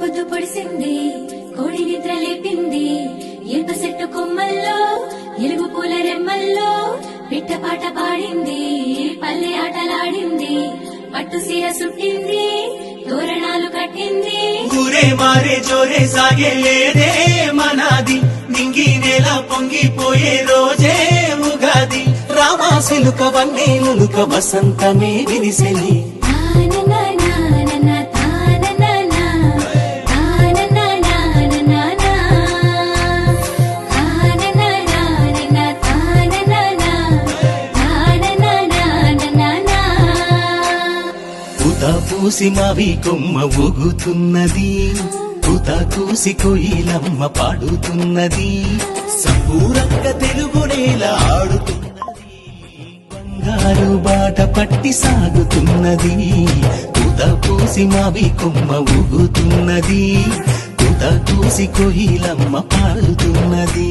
పొద్దు పొడిసింది కోడి నిద్ర లేపింది ఏప చెట్టు కొమ్మల్లో ఎలుగు పూల రెమ్మల్లో పిట్ట పాట పాడింది పల్లె ఆటలాడింది పట్టు సీర సుట్టింది తోరణాలు కట్టింది ఊరే మారే జోరే సాగే లేదే మనాది నింగి నేల పొంగిపోయే రోజే ఉగాది రామాసిలుక వన్నేలుక వసంతమే విరిసెని పూసి మావి కొమ్మ ఊగుతున్నది పూత కూసి కోయిలమ్మ పాడుతున్నది సంపూరంగ తెలుగు నేల ఆడుతున్నది బంగారు బాట పట్టి సాగుతున్నది పూత పూసి మావి కొమ్మ ఊగుతున్నది పూత కూసి కోయిలమ్మ పాడుతున్నది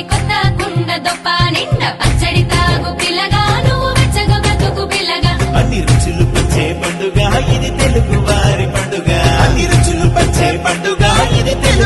కొత్త కుండ దొప్ప నిండా పచ్చడి తాగు పిల్లగా నువ్వు వెచ్చగా బతుకు పిల్లగా అన్ని రుచులు పంచే పండుగ ఇది తెలుగు వారి పండుగ అన్ని రుచులు పంచే పండుగ ఇది తెలుగు